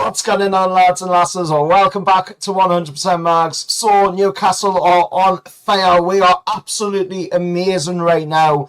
What's going on, lads and lasses? Welcome back to 100% Mags. So, Newcastle are on fire. We are absolutely amazing right now.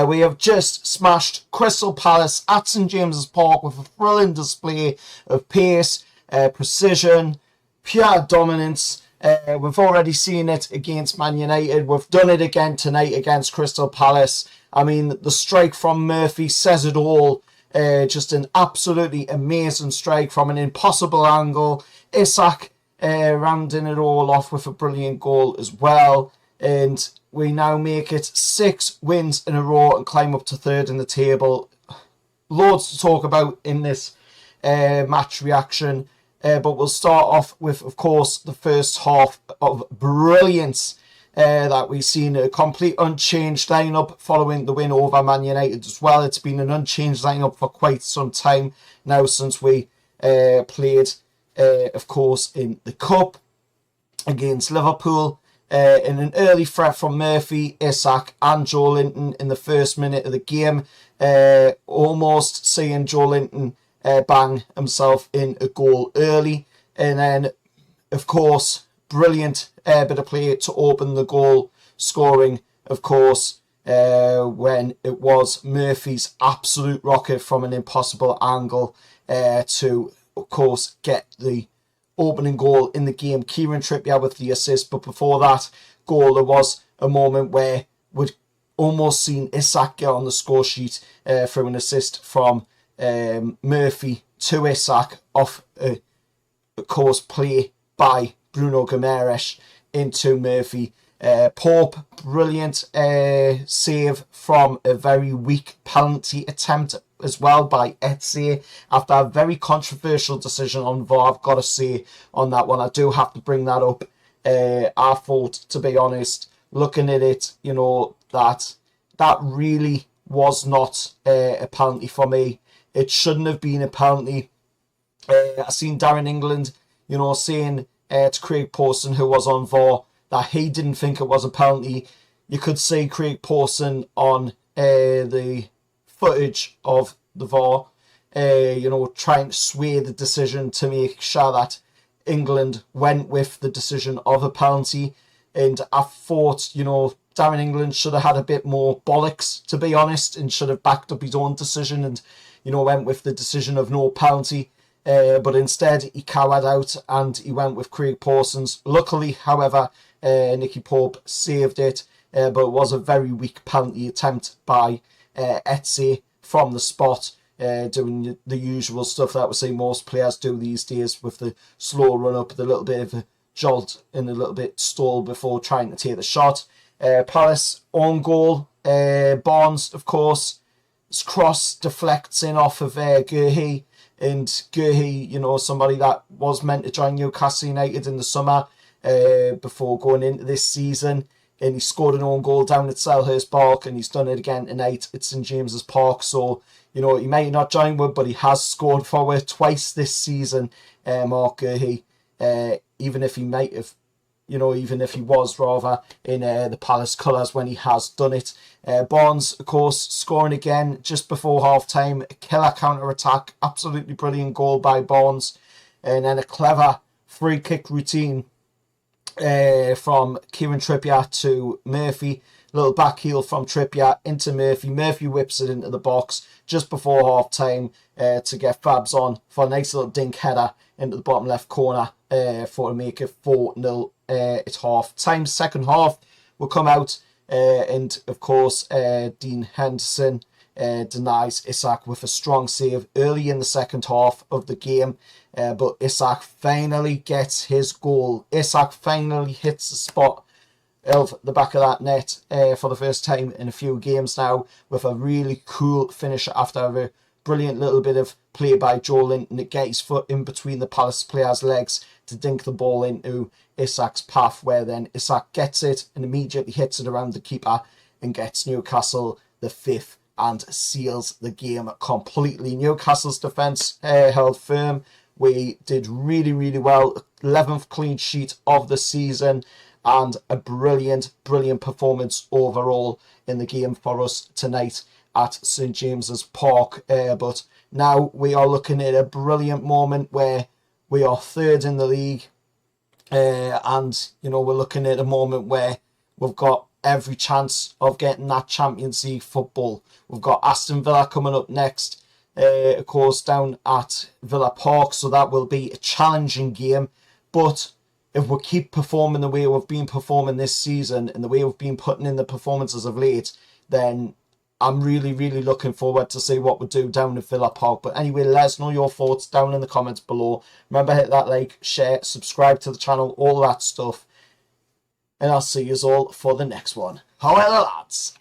We have just smashed Crystal Palace at St James's Park with a thrilling display of pace, precision, pure dominance. We've already seen it against Man United. We've done it again tonight against Crystal Palace. I mean, the strike from Murphy says it all. Just an absolutely amazing strike from an impossible angle. Isak rounding it all off with a brilliant goal as well. And we now make it 6 wins in a row and climb up to third in the table. Loads to talk about in this match reaction. But we'll start off with, of course, the first half of brilliance. That we've seen a complete unchanged lineup following the win over Man United as well. It's been an unchanged lineup for quite some time now since we played, of course, in the Cup against Liverpool. In an early threat from Murphy, Isak and Joelinton in the first minute of the game. Almost seeing Joelinton bang himself in a goal early. And then, of course, brilliant bit of play to open the goal scoring, of course, when it was Murphy's absolute rocket from an impossible angle to, of course, get the opening goal in the game. Kieran Trippier with the assist, but before that goal, there was a moment where we'd almost seen Isak get on the score sheet through an assist from Murphy to Isak off, of course, play by Bruno Guimaraes into Murphy. Pope, brilliant save from a very weak penalty attempt as well by Etse after a very controversial decision on VAR. I've got to say on that one, I do have to bring that up. I thought, to be honest, looking at it, you know, that really was not a penalty for me. It shouldn't have been a penalty. I seen Darren England, you know, saying to Craig Pawson, who was on VAR, that he didn't think it was a penalty. You could see Craig Pawson on the footage of the VAR, you know, trying to sway the decision to make sure that England went with the decision of a penalty. And I thought, you know, Darren England should have had a bit more bollocks, to be honest, and should have backed up his own decision and, you know, went with the decision of no penalty. But instead, he cowered out and he went with Craig Pawson's. Luckily, however, Nicky Pope saved it, but it was a very weak penalty attempt by Etse from the spot, doing the usual stuff that we see most players do these days with the slow run up, the little bit of a jolt and a little bit stall before trying to take the shot. Palace own goal. Barnes, of course, his cross deflects in off of Guéhi. And Guéhi, you know, somebody that was meant to join Newcastle United in the summer before going into this season. And he scored an own goal down at Selhurst Park, and he's done it again tonight at St James's Park. So, you know, he might not join Wood, but he has scored for it twice this season, Mark Guéhi. Even if he might have, you know, even if he was rather in the Palace colours when he has done it. Barnes, of course, scoring again just before half-time. A killer counter-attack. Absolutely brilliant goal by Barnes. And then a clever free-kick routine from Kieran Trippier to Murphy. Little back heel from Trippier into Murphy. Murphy whips it into the box just before half-time to get Fabs on for a nice little dink header into the bottom left corner for to make it 4-0 at half-time. Second half will come out and, of course, Dean Henderson denies Isak with a strong save early in the second half of the game. But Isak finally gets his goal. Isak finally hits the spot of the back of that net for the first time in a few games now with a really cool finish after a brilliant little bit of play by Joelinton to get his foot in between the Palace players' legs to dink the ball into Isak's path, where then Isak gets it and immediately hits it around the keeper and gets Newcastle the 5th and seals the game completely. Newcastle's defence held firm. We did really, really well. 11th clean sheet of the season and a brilliant, brilliant performance overall in the game for us tonight at St James's Park. But now we are looking at a brilliant moment where We are third in the league. And, you know, we're looking at a moment where we've got every chance of getting that Champions League football. We've got Aston Villa coming up next, of course, down at Villa Park. So that will be a challenging game. But if we keep performing the way we've been performing this season and the way we've been putting in the performances of late, then I'm really, really looking forward to see what we do down at Villa Park. But anyway, let us know your thoughts down in the comments below. Remember, hit that like, share, subscribe to the channel, all that stuff. And I'll see you all for the next one. However, lads.